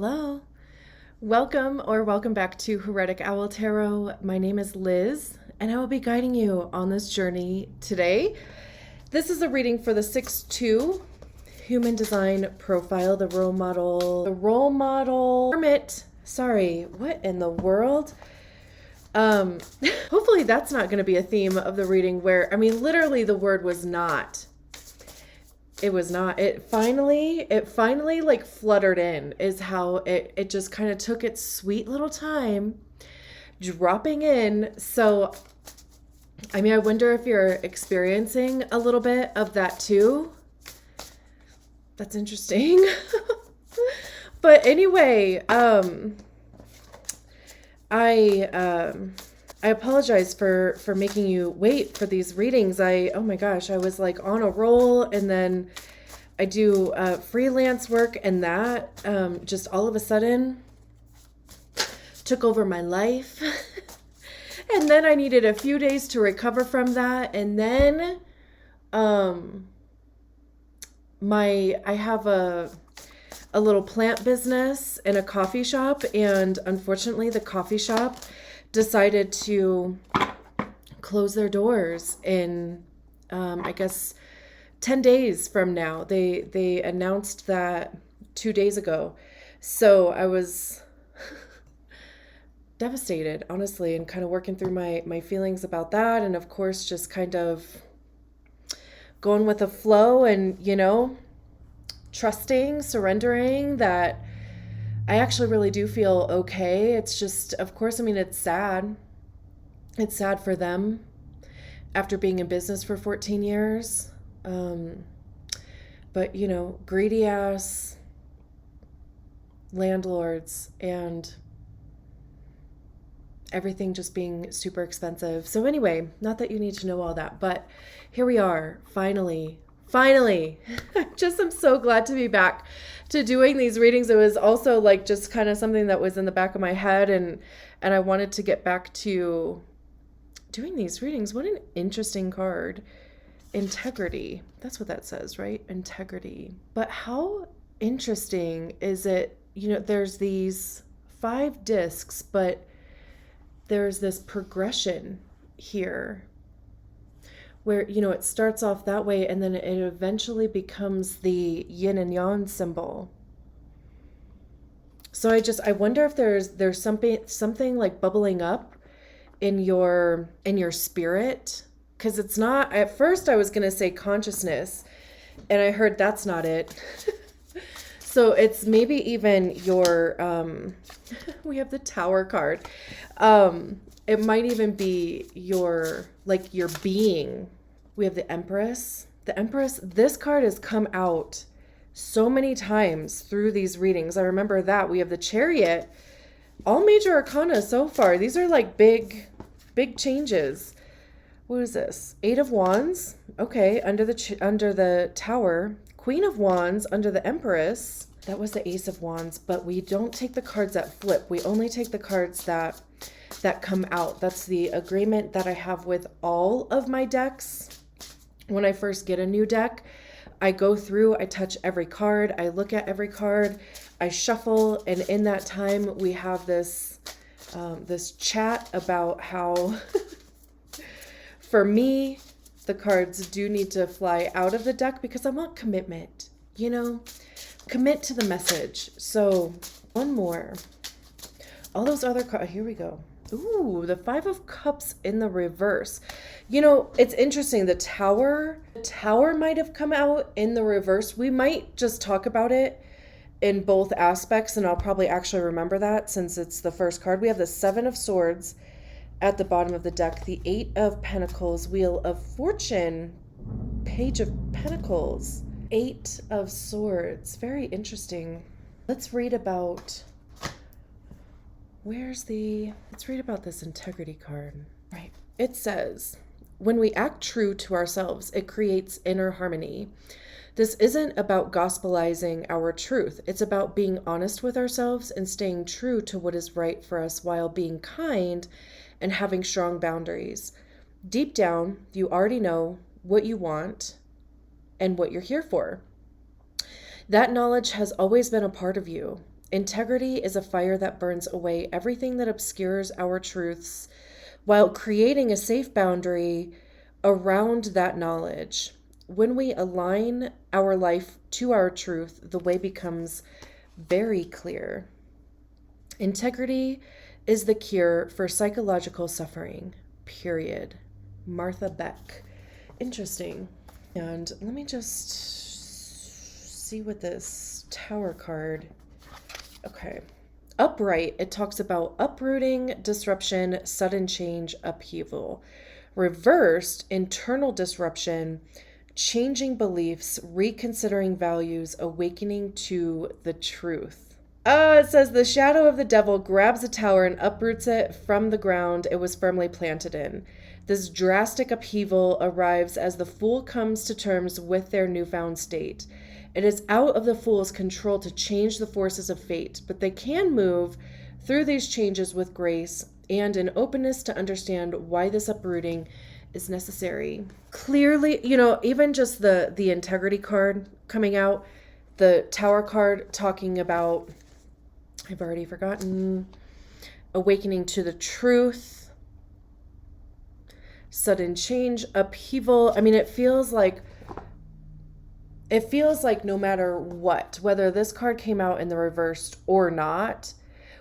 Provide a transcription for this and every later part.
Hello. Welcome back to Heretic Owl Tarot. My name is Liz, and I will be guiding you on this journey today. This is a reading for the 6-2 human design profile, the role model hermit. Sorry, what in the world? Hopefully that's not going to be a theme of the reading where, literally the word was not. It was not. It finally like fluttered in is how it just kind of took its sweet little time dropping in. So, I wonder if you're experiencing a little bit of that too. That's interesting. But anyway, I apologize for making you wait for these readings. Oh my gosh, I was like on a roll, and then I do freelance work, and that just all of a sudden took over my life. And then I needed a few days to recover from that, and then I have a little plant business and a coffee shop, and unfortunately the coffee shop decided to close their doors in, I guess, 10 days from now. They announced that 2 days ago. So I was devastated, honestly, and kind of working through my feelings about that. And of course, just kind of going with the flow and, trusting, surrendering that I actually really do feel okay. It's just, of course, it's sad. It's sad for them after being in business for 14 years. But, greedy ass landlords and everything just being super expensive. So anyway, not that you need to know all that, but here we are, finally. I am so glad to be back to doing these readings. It was also like just kind of something that was in the back of my head, and I wanted to get back to doing these readings. What an interesting card. Integrity. That's what that says, right? Integrity. But how interesting is it? There's these 5 discs, but there's this progression here where, it starts off that way, and then it eventually becomes the yin and yang symbol. So I wonder if there's something like bubbling up in your spirit, because it's not, at first I was going to say consciousness, and I heard that's not it. So it's maybe even your, we have the Tower card. It might even be your being. We have the Empress. The Empress, this card has come out so many times through these readings. I remember that. We have the Chariot. All major arcana so far. These are like big changes. What is this? 8 of Wands. Okay, under the Tower. Queen of Wands under the Empress. That was the Ace of Wands, but we don't take the cards that flip. We only take the cards that come out. That's the agreement that I have with all of my decks. When I first get a new deck, I go through, I touch every card, I look at every card, I shuffle, and in that time we have this chat about how for me, the cards do need to fly out of the deck because I want commitment, commit to the message. So one more. All those other cards, here we go. Ooh, the 5 of Cups in the reverse. It's interesting. The Tower might have come out in the reverse. We might just talk about it in both aspects, and I'll probably actually remember that since it's the first card. We have the 7 of Swords at the bottom of the deck, the 8 of Pentacles, Wheel of Fortune, Page of Pentacles, 8 of Swords. Very interesting. Let's read about... let's read about this integrity card. Right. It says, when we act true to ourselves, it creates inner harmony. This isn't about gospelizing our truth. It's about being honest with ourselves and staying true to what is right for us while being kind and having strong boundaries. Deep down, you already know what you want and what you're here for. That knowledge has always been a part of you. Integrity is a fire that burns away everything that obscures our truths while creating a safe boundary around that knowledge. When we align our life to our truth, the way becomes very clear. Integrity is the cure for psychological suffering, period. Martha Beck. Interesting. And let me just see what this Tower card. Okay. Upright, it talks about uprooting, disruption, sudden change, upheaval. Reversed, internal disruption, changing beliefs, reconsidering values, awakening to the truth. It says the shadow of the devil grabs a tower and uproots it from the ground it was firmly planted in. This drastic upheaval arrives as the fool comes to terms with their newfound state. It is out of the fool's control to change the forces of fate, but they can move through these changes with grace and an openness to understand why this uprooting is necessary. Clearly, even just the integrity card coming out, the Tower card talking about, I've already forgotten, awakening to the truth, sudden change, upheaval. I mean, it feels like no matter what, whether this card came out in the reversed or not,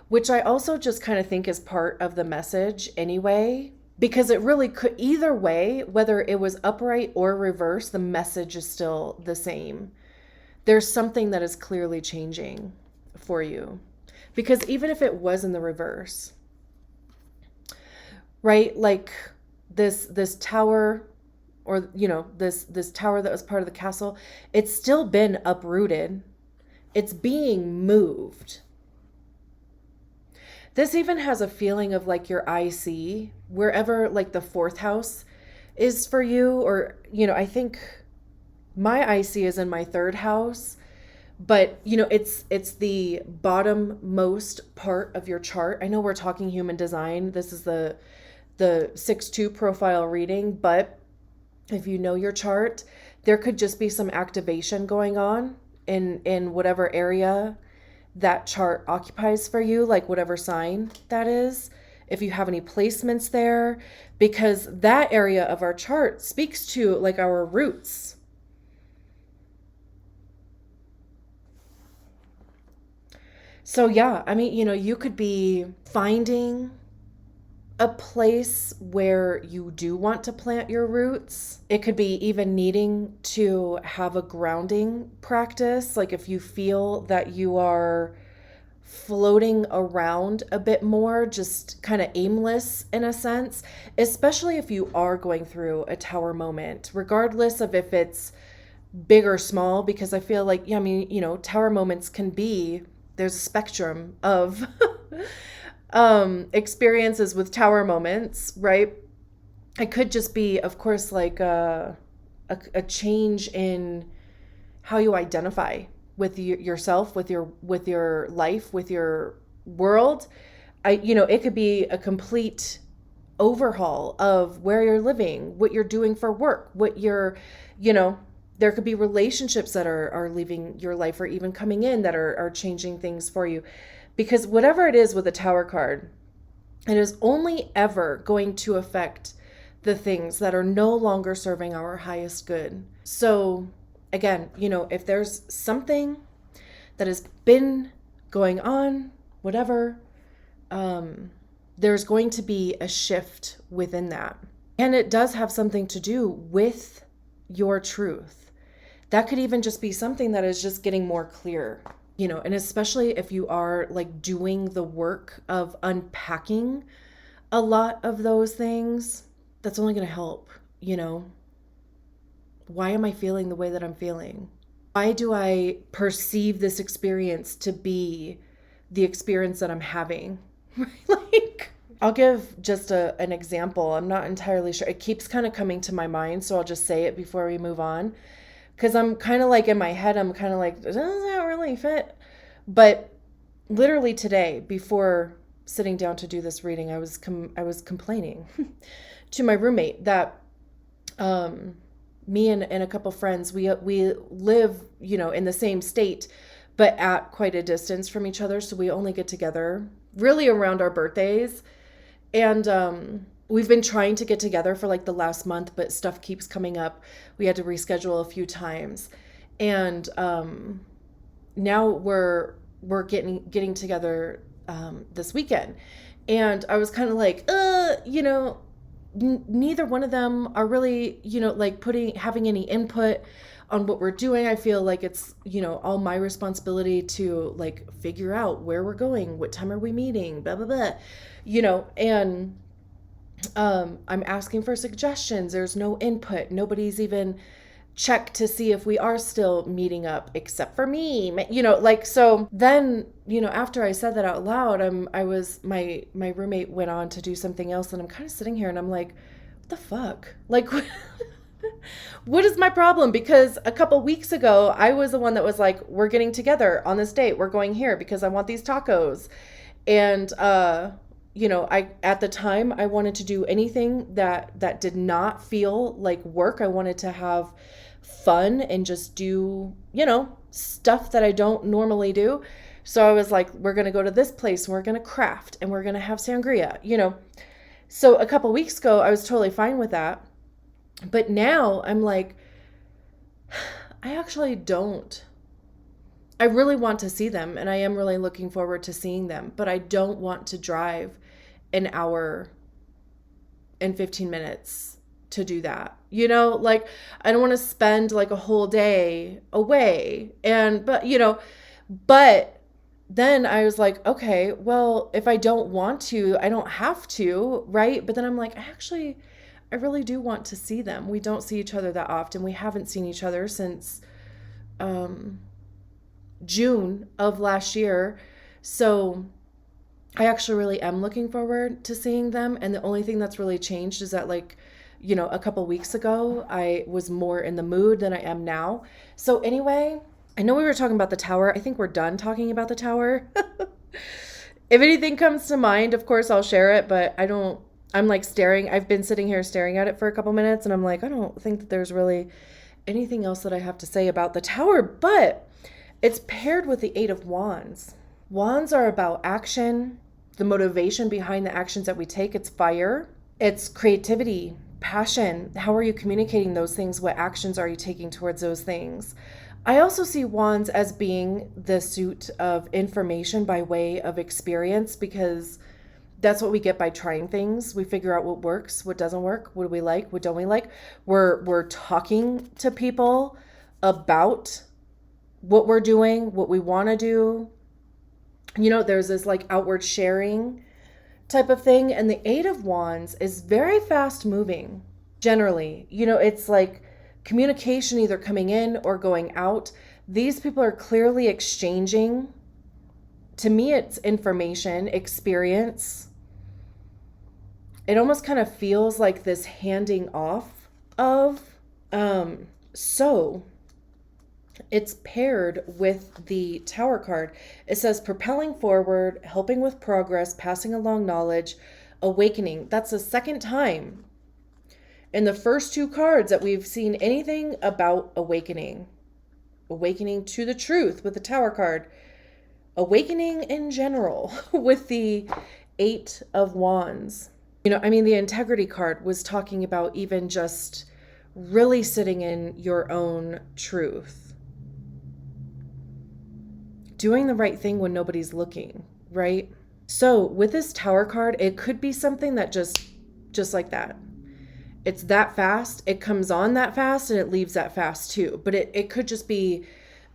which I also just kind of think is part of the message anyway, because it really could, either way, whether it was upright or reversed, the message is still the same. There's something that is clearly changing for you. Because even if it was in the reverse, right? Like this tower, or this tower that was part of the castle, it's still been uprooted. It's being moved. This even has a feeling of like your IC, wherever like the fourth house is for you, or I think my IC is in my third house, but it's the bottom-most part of your chart. I know we're talking human design. This is the 6-2 profile reading, but if you know your chart, there could just be some activation going on in whatever area that chart occupies for you, like whatever sign that is, if you have any placements there, because that area of our chart speaks to like our roots. So yeah, I mean, you could be finding a place where you do want to plant your roots. It could be even needing to have a grounding practice. Like if you feel that you are floating around a bit more, just kind of aimless in a sense, especially if you are going through a tower moment, regardless of if it's big or small, because I feel like, tower moments can be, there's a spectrum of experiences with tower moments, right? It could just be, of course, like a change in how you identify with yourself, with your life, with your world. It could be a complete overhaul of where you're living, what you're doing for work, what you're, there could be relationships that are leaving your life or even coming in that are changing things for you. Because whatever it is with the Tower card, it is only ever going to affect the things that are no longer serving our highest good. So again, if there's something that has been going on, whatever, there's going to be a shift within that. And it does have something to do with your truth. That could even just be something that is just getting more clear. And especially if you are like doing the work of unpacking a lot of those things, that's only going to help. Why am I feeling the way that I'm feeling? Why do I perceive this experience to be the experience that I'm having? Like, I'll give just an example. I'm not entirely sure. It keeps kind of coming to my mind, so I'll just say it before we move on. Because I'm kind of like in my head, I'm kind of like, does that really fit? But literally today, before sitting down to do this reading, I was complaining to my roommate that me and a couple friends, we live, in the same state, but at quite a distance from each other. So we only get together really around our birthdays. And we've been trying to get together for like the last month, but stuff keeps coming up. We had to reschedule a few times. And now we're getting together this weekend. And I was kind of like, neither one of them are really, like having any input on what we're doing. I feel like it's, all my responsibility to like figure out where we're going, what time are we meeting, blah, blah, blah, and I'm asking for suggestions. There's no input. Nobody's even checked to see if we are still meeting up, except for me, so then, after I said that out loud, my roommate went on to do something else, and I'm kind of sitting here and I'm like, what the fuck? Like, what is my problem? Because a couple weeks ago, I was the one that was like, we're getting together on this date. We're going here because I want these tacos. And, at the time I wanted to do anything that did not feel like work. I wanted to have fun and just do, stuff that I don't normally do. So I was like, we're going to go to this place and we're going to craft and we're going to have sangria, So a couple weeks ago, I was totally fine with that. But now I'm like, I actually don't. I really want to see them, and I am really looking forward to seeing them, but I don't want to drive an hour and 15 minutes to do that. Like, I don't want to spend like a whole day away. But then I was like, okay, well, if I don't want to, I don't have to, right? But then I'm like, I really do want to see them. We don't see each other that often. We haven't seen each other since June of last year. So I actually really am looking forward to seeing them. And the only thing that's really changed is that, like, a couple weeks ago, I was more in the mood than I am now. So anyway, I know we were talking about the tower. I think we're done talking about the tower. If anything comes to mind, of course, I'll share it, but I'm like staring. I've been sitting here staring at it for a couple minutes, and I'm like, I don't think that there's really anything else that I have to say about the tower, but it's paired with the 8 of Wands. Wands are about action, the motivation behind the actions that we take. It's fire. It's creativity, passion. How are you communicating those things? What actions are you taking towards those things? I also see Wands as being the suit of information by way of experience, because that's what we get by trying things. We figure out what works, what doesn't work, what do we like, what don't we like. We're talking to people about what we're doing, what we want to do. There's this like outward sharing type of thing. And the 8 of Wands is very fast moving. Generally, it's like communication either coming in or going out. These people are clearly exchanging. To me, it's information, experience. It almost kind of feels like this handing off of. So it's paired with the Tower card. It says propelling forward, helping with progress, passing along knowledge, awakening. That's the second time in the first 2 cards that we've seen anything about awakening. Awakening to the truth with the Tower card. Awakening in general with the 8 of Wands. The integrity card was talking about even just really sitting in your own truth. Doing the right thing when nobody's looking, right? So with this Tower card, it could be something that just like that. It's that fast. It comes on that fast and it leaves that fast too. But it could just be,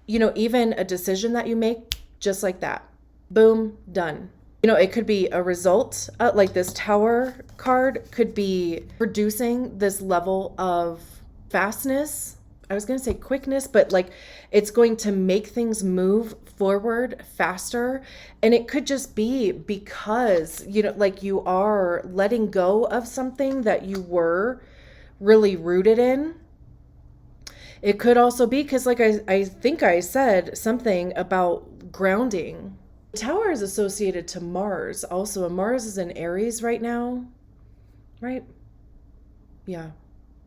even a decision that you make just like that. Boom, done. It could be a result, like this Tower card could be producing this level of fastness. I was going to say quickness, but like it's going to make things move forward faster. And it could just be because, like you are letting go of something that you were really rooted in. It could also be because, like I think I said something about grounding. The Tower is associated to Mars also, and Mars is in Aries right now, right? Yeah.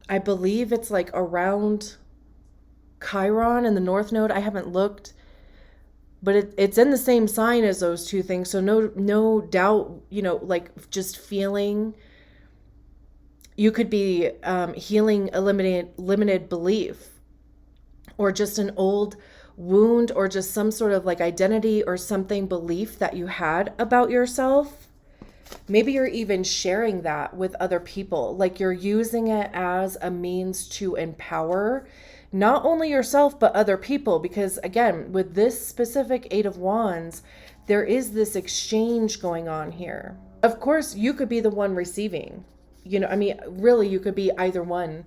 I believe it's like around Chiron in the North Node. I haven't looked. but it's in the same sign as those two things. So no doubt, like just feeling, you could be healing a limited belief, or just an old wound, or just some sort of like identity or something, belief that you had about yourself. Maybe you're even sharing that with other people, like you're using it as a means to empower not only yourself, but other people. Because again, with this specific Eight of Wands, there is this exchange going on here. Of course, you could be the one receiving, really, you could be either one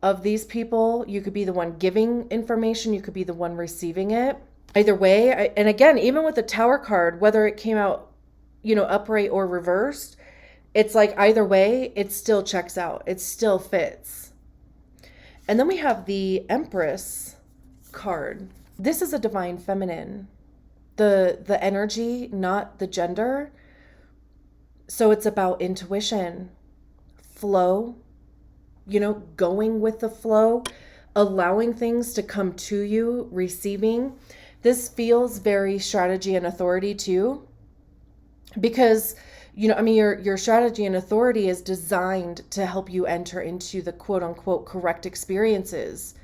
of these people. You could be the one giving information. You could be the one receiving it. Either way, and again, even with the Tower card, whether it came out, upright or reversed, it's like either way, it still checks out. It still fits. And then we have the Empress card. This is a divine feminine. The energy, not the gender. So it's about intuition, flow, going with the flow, allowing things to come to you, receiving. This feels very strategy and authority too, because, your strategy and authority is designed to help you enter into the quote unquote correct experiences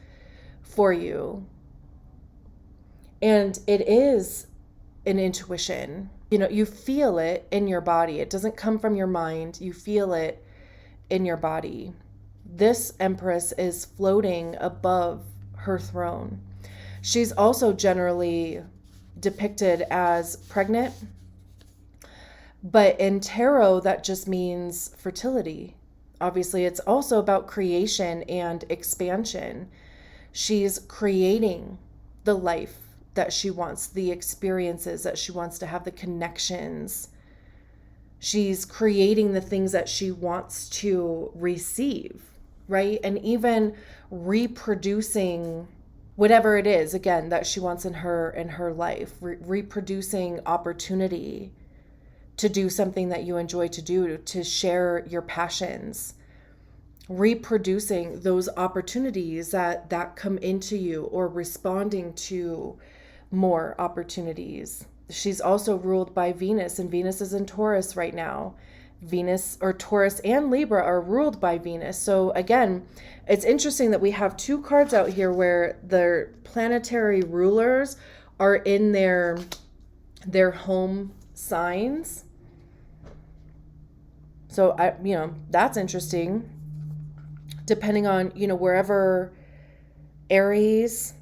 for you. And it is an intuition. You feel it in your body. It doesn't come from your mind. You feel it in your body. This Empress is floating above her throne. She's also generally depicted as pregnant, but in tarot, that just means fertility. Obviously, it's also about creation and expansion. She's creating the life that she wants, the experiences that she wants to have, the connections. She's creating the things that she wants to receive, right? And even reproducing whatever it is, again, that she wants in her life, reproducing opportunity to do something that you enjoy to do, to share your passions, reproducing those opportunities that come into you, or responding to more opportunities. She's also ruled by Venus, and Venus is in Taurus right now. Venus, or Taurus and Libra, are ruled by Venus. So again, it's interesting that we have two cards out here where the planetary rulers are in their home signs. So that's interesting. Depending on, wherever Aries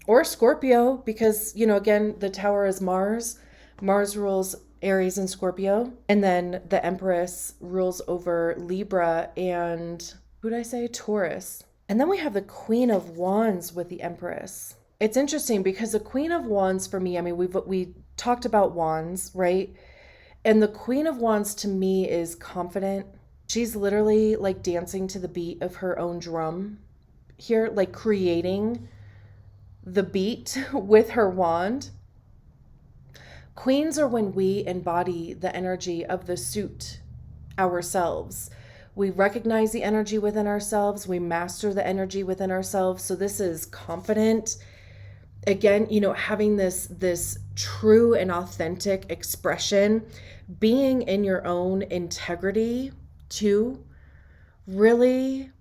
or Scorpio, because, again, the Tower is Mars. Mars rules Aries and Scorpio. And then the Empress rules over Libra and, who did I say? Taurus. And then we have the Queen of Wands with the Empress. It's interesting because the Queen of Wands for me, we talked about wands, right? And the Queen of Wands to me is confident. She's literally like dancing to the beat of her own drum here, like creating the beat with her wand. Queens are when we embody the energy of the suit ourselves. We recognize the energy within ourselves. We master the energy within ourselves. So this is confident. Again, having this true and authentic expression, being in your own integrity too, really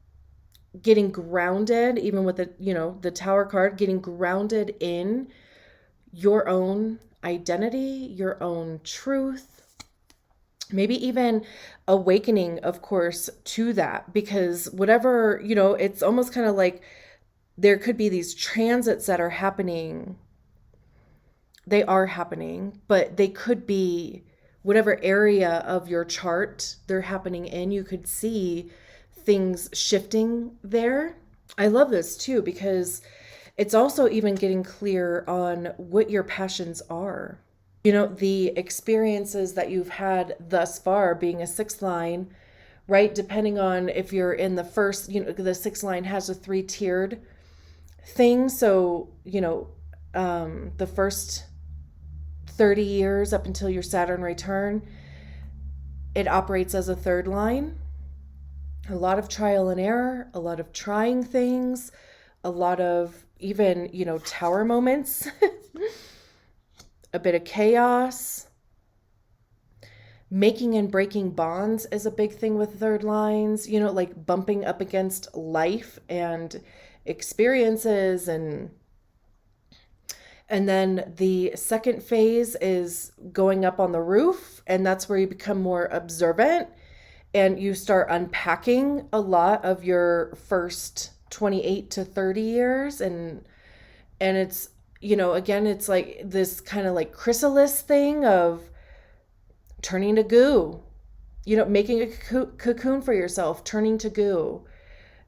getting grounded, even with the Tower card, getting grounded in your own identity, your own truth, maybe even awakening, of course, to that, because whatever, it's almost kind of like there could be these transits that are happening. They are happening, but they could be whatever area of your chart they're happening in. You could see things shifting there. I love this too, because it's also even getting clear on what your passions are. The experiences that you've had thus far, being a sixth line, right? Depending on if you're in the first, the sixth line has a 3-tiered thing. So, the first 30 years up until your Saturn return, it operates as a third line. A lot of trial and error, a lot of trying things, a lot of even, Tower moments. a bit of chaos. Making and breaking bonds is a big thing with third lines, like bumping up against life and experiences. And then the second phase is going up on the roof, and that's where you become more observant and you start unpacking a lot of your first 28 to 30 years. And it's, again, it's like this kind of like chrysalis thing of turning to goo, making a cocoon for yourself, turning to goo,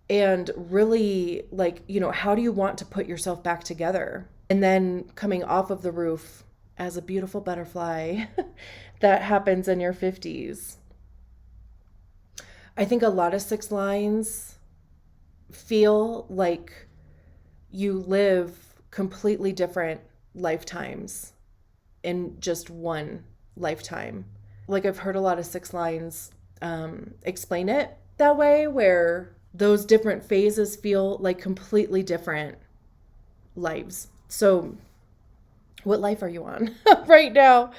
and really like, how do you want to put yourself back together? And then coming off of the roof as a beautiful butterfly. That happens in your 50s. I think a lot of 6 lines feel like you live completely different lifetimes in just one lifetime. Like I've heard a lot of 6 lines explain it that way, where those different phases feel like completely different lives. So what life are you on right now?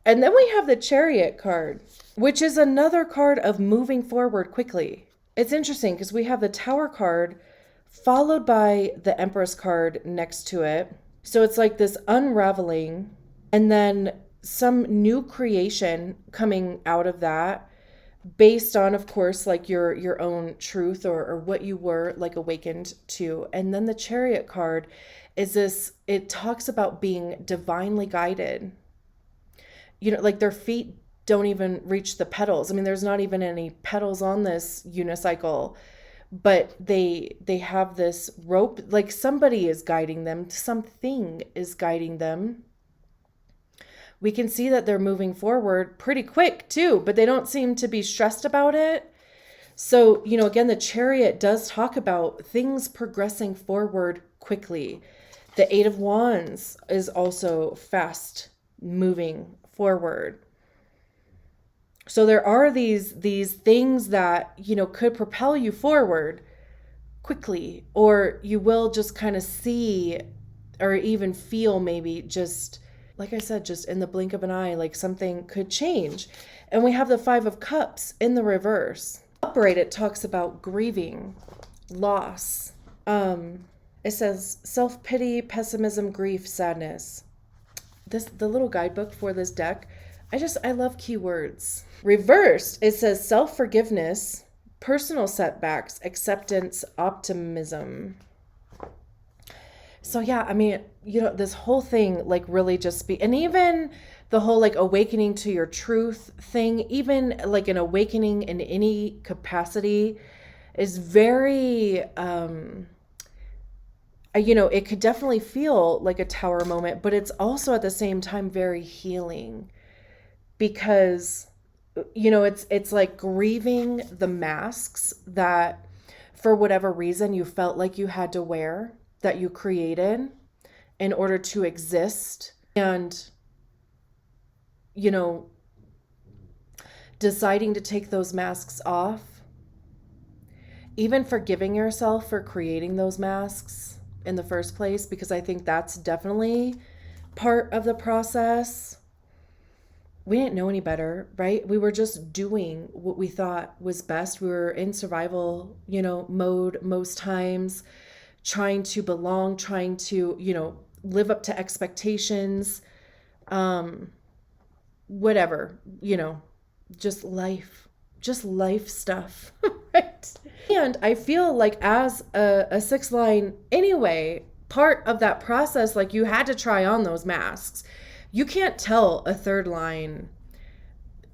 And then we have the Chariot card, which is another card of moving forward quickly. It's interesting because we have the Tower card followed by the Empress card next to it. So it's like this unraveling and then some new creation coming out of that based on, of course, like your own truth or what you were like awakened to. And then the Chariot card is this, it talks about being divinely guided. Like their feet don't even reach the pedals. I mean, there's not even any pedals on this unicycle, but they have this rope, like somebody is guiding them, something is guiding them. We can see that they're moving forward pretty quick too, but they don't seem to be stressed about it. So, again, the Chariot does talk about things progressing forward quickly. The 8 of Wands is also fast moving forward. So there are these things that, could propel you forward quickly, or you will just kind of see or even feel maybe just, like I said, just in the blink of an eye, like something could change. And we have the 5 of Cups in the reverse. Upright, it talks about grieving, loss. It says self-pity, pessimism, grief, sadness. The little guidebook for this deck, I love keywords. Reversed, it says self-forgiveness, personal setbacks, acceptance, optimism. So yeah, I mean, this whole thing like really just and even the whole like awakening to your truth thing, even like an awakening in any capacity is very, it could definitely feel like a Tower moment, but it's also at the same time very healing because, it's like grieving the masks that for whatever reason you felt like you had to wear, that you created in order to exist. And, deciding to take those masks off, even forgiving yourself for creating those masks in the first place, because I think that's definitely part of the process. We didn't know any better, right? We were just doing what we thought was best. We were in survival, mode most times, trying to belong, trying to, live up to expectations, whatever, just life stuff, right? And I feel like as a 6 line anyway, part of that process, like you had to try on those masks. You can't tell a 3rd line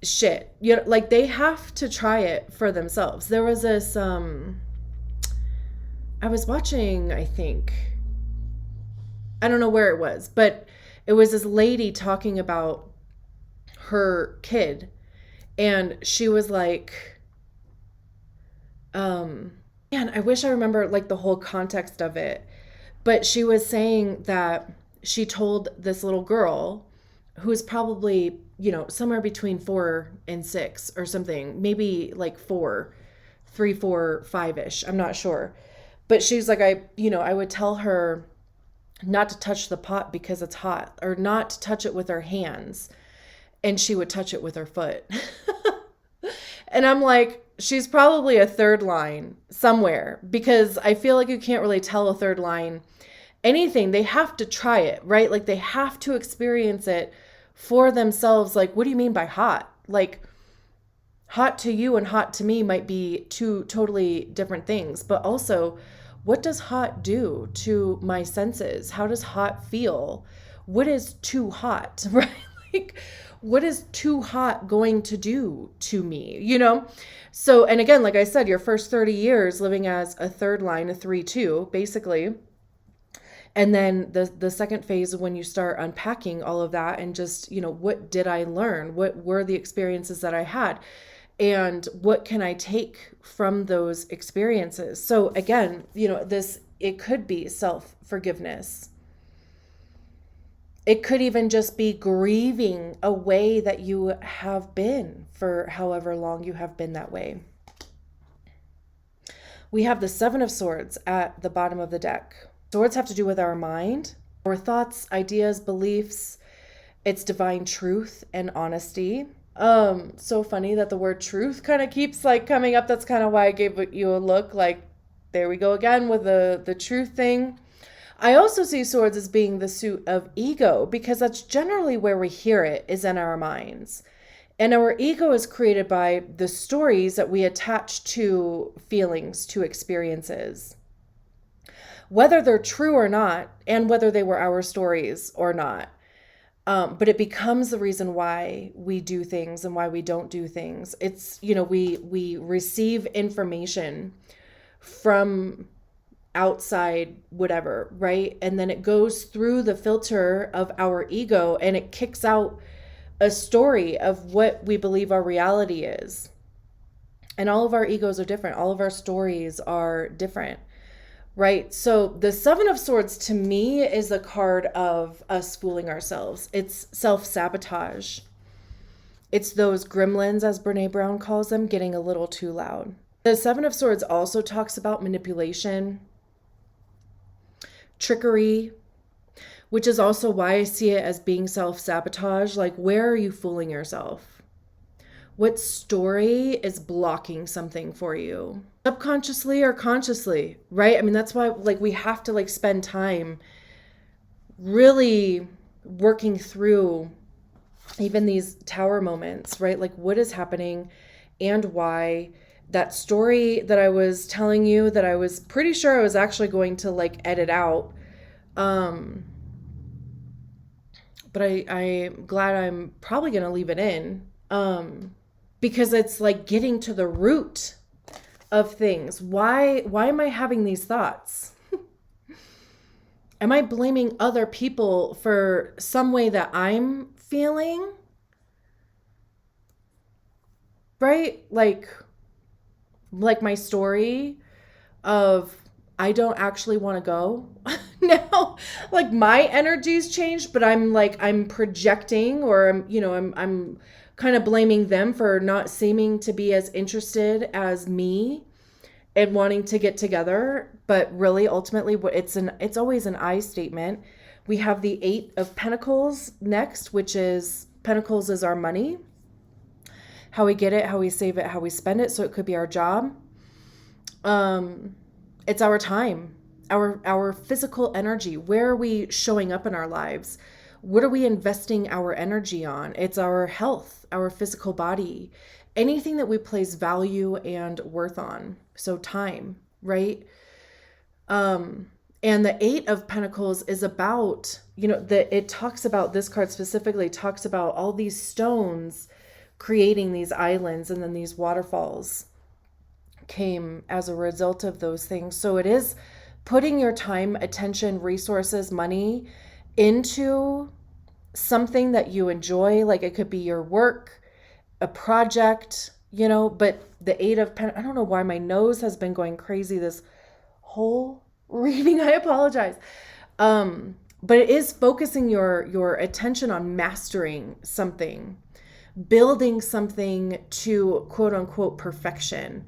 shit, like they have to try it for themselves. There was this, I was watching, I think, I don't know where it was, but it was this lady talking about her kid. And she was like, man, I wish I remember like the whole context of it. But she was saying that she told this little girl who's probably, somewhere between 4 and 6 or something, maybe like 3, 4, 5-ish. I'm not sure. But she's like, I would tell her not to touch the pot because it's hot, or not to touch it with her hands. And she would touch it with her foot. And I'm like, she's probably a third line somewhere, because I feel like you can't really tell a third line anything. They have to try it, right? Like they have to experience it for themselves. Like, what do you mean by hot? Like, hot to you and hot to me might be two totally different things. But also, what does hot do to my senses? How does hot feel? What is too hot, right? Like, what is too hot going to do to me, you know? So, and again, like I said, your first 30 years living as a third line, a 3-2, basically. And then the second phase is when you start unpacking all of that and just, you know, what did I learn? What were the experiences that I had? And what can I take from those experiences? So again, you know, it could be self-forgiveness. It could even just be grieving a way that you have been for however long you have been that way. We have the Seven of Swords at the bottom of the deck. Swords have to do with our mind, our thoughts, ideas, beliefs. It's divine truth and honesty. So funny that the word truth kind of keeps like coming up. That's kind of why I gave you a look, like, there we go again with the truth thing. I also see swords as being the suit of ego, because that's generally where we hear it, is in our minds. And our ego is created by the stories that we attach to feelings, to experiences, whether they're true or not, and whether they were our stories or not. But it becomes the reason why we do things and why we don't do things. It's, you know, we receive information from outside whatever, right? And then it goes through the filter of our ego and it kicks out a story of what we believe our reality is. And all of our egos are different. All of our stories are different, right? So the Seven of Swords to me is a card of us fooling ourselves. It's self-sabotage. It's those gremlins, as Brene Brown calls them, getting a little too loud. The Seven of Swords also talks about manipulation, trickery, which is also why I see it as being self-sabotage. Like, where are you fooling yourself? What story is blocking something for you? Subconsciously or consciously, right? I mean, that's why, like, we have to, like, spend time really working through even these tower moments, right? Like, what is happening and why. That story that I was telling you that I was pretty sure I was actually going to, like, edit out. But I'm glad I'm probably going to leave it in. Because it's like getting to the root of things. Why am I having these thoughts? Am I blaming other people for some way that I'm feeling? Right? Like my story of I don't actually want to go now. Like, my energy's changed, but I'm projecting, or I'm kind of blaming them for not seeming to be as interested as me and wanting to get together. But really, ultimately, it's always an I statement. We have the Eight of Pentacles next, which is Pentacles is our money. How we get it, how we save it, how we spend it. So it could be our job. It's our time, our physical energy. Where are we showing up in our lives? What are we investing our energy on? It's our health, our physical body, anything that we place value and worth on. So time, right? And the Eight of Pentacles is about, it talks about, this card specifically talks about all these stones creating these islands, and then these waterfalls came as a result of those things. So it is putting your time, attention, resources, money into something that you enjoy. Like, it could be your work, a project, but the Eight of Pentacles, I don't know why my nose has been going crazy this whole reading. I apologize. But it is focusing your attention on mastering something, building something to quote unquote perfection,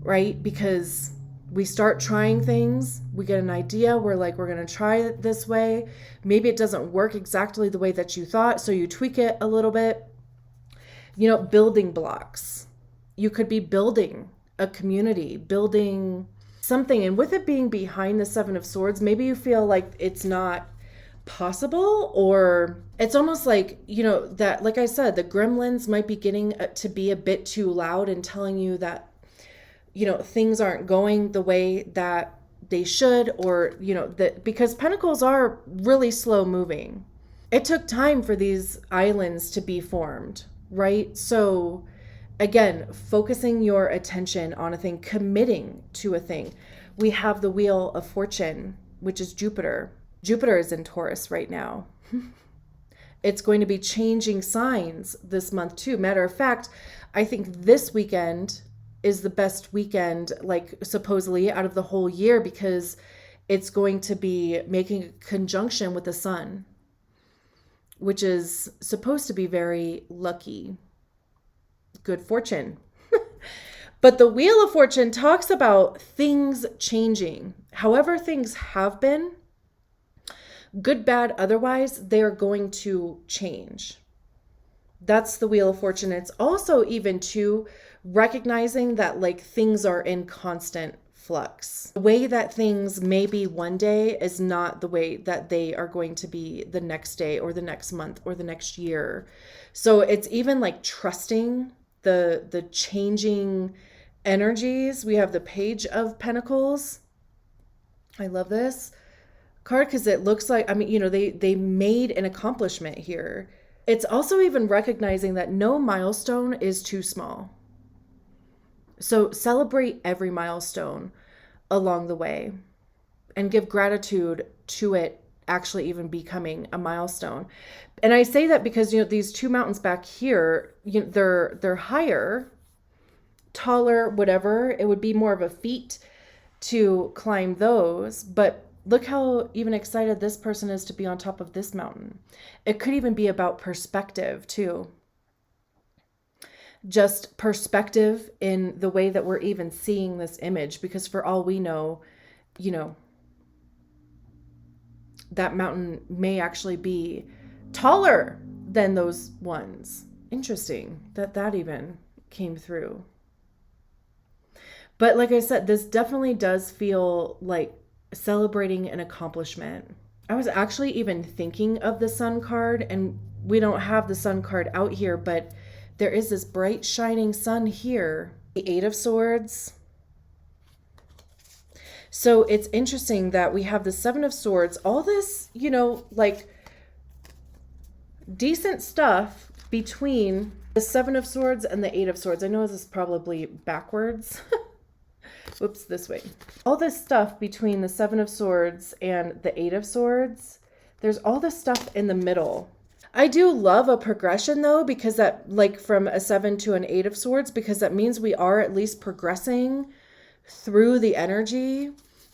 right? Because We start trying things. We get an idea. We're like, we're going to try it this way. Maybe it doesn't work exactly the way that you thought, so you tweak it a little bit. Building blocks. You could be building a community, building something. And with it being behind the Seven of Swords, maybe you feel like it's not possible, or it's almost like, that, like I said, the gremlins might be getting to be a bit too loud and telling you that, things aren't going the way that they should, or, that because Pentacles are really slow moving. It took time for these islands to be formed, right? So again, focusing your attention on a thing, committing to a thing. We have the Wheel of Fortune, which is Jupiter. Jupiter is in Taurus right now. It's going to be changing signs this month too. Matter of fact, I think this weekend is the best weekend, like supposedly out of the whole year, because it's going to be making a conjunction with the sun, which is supposed to be very lucky. Good fortune. But the Wheel of Fortune talks about things changing. However things have been, good, bad, otherwise, they're going to change. That's the Wheel of Fortune. It's also even too recognizing that like things are in constant flux. The way that things may be one day is not the way that they are going to be the next day or the next month or the next year. So it's even like trusting the changing energies. We have the Page of Pentacles. I love this card because it looks like, they made an accomplishment here. It's also even recognizing that no milestone is too small. So celebrate every milestone along the way and give gratitude to it actually even becoming a milestone. And I say that because, these two mountains back here, they're higher, taller, whatever. It would be more of a feat to climb those, but look how even excited this person is to be on top of this mountain. It could even be about perspective too. Just perspective in the way that we're even seeing this image, because for all we know, that mountain may actually be taller than those ones. Interesting that even came through. But like I said, this definitely does feel like celebrating an accomplishment. I was actually even thinking of the Sun card, and we don't have the Sun card out here, but there is this bright shining sun here. The Eight of Swords. So it's interesting that we have the Seven of Swords, all this, like decent stuff between the Seven of Swords and the Eight of Swords. I know this is probably backwards. Whoops, this way. All this stuff between the Seven of Swords and the Eight of Swords. There's all this stuff in the middle. I do love a progression though, because that, like from a 7 to an 8 of Swords, because that means we are at least progressing through the energy.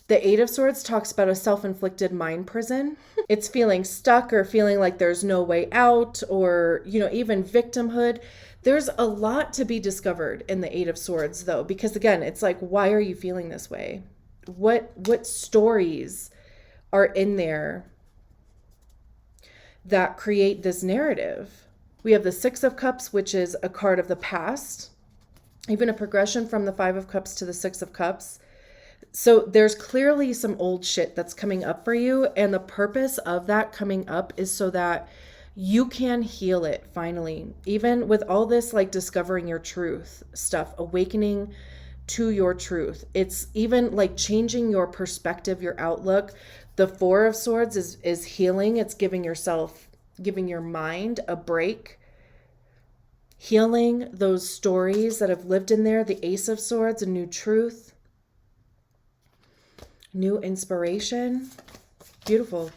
The 8 of Swords talks about a self-inflicted mind prison. It's feeling stuck or feeling like there's no way out, or, even victimhood. There's a lot to be discovered in the 8 of Swords though, because again, it's like, why are you feeling this way? What stories are in there that create this narrative? We have the Six of Cups, which is a card of the past, even a progression from the Five of Cups to the Six of Cups. So there's clearly some old shit that's coming up for you. And the purpose of that coming up is so that you can heal it finally. Even with all this, like discovering your truth stuff, awakening to your truth. It's even like changing your perspective, your outlook. The Four of Swords is healing. It's giving your mind a break. Healing those stories that have lived in there. The Ace of Swords, a new truth. New inspiration. Beautiful.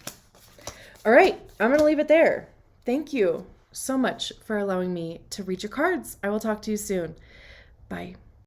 All right, I'm going to leave it there. Thank you so much for allowing me to read your cards. I will talk to you soon. Bye.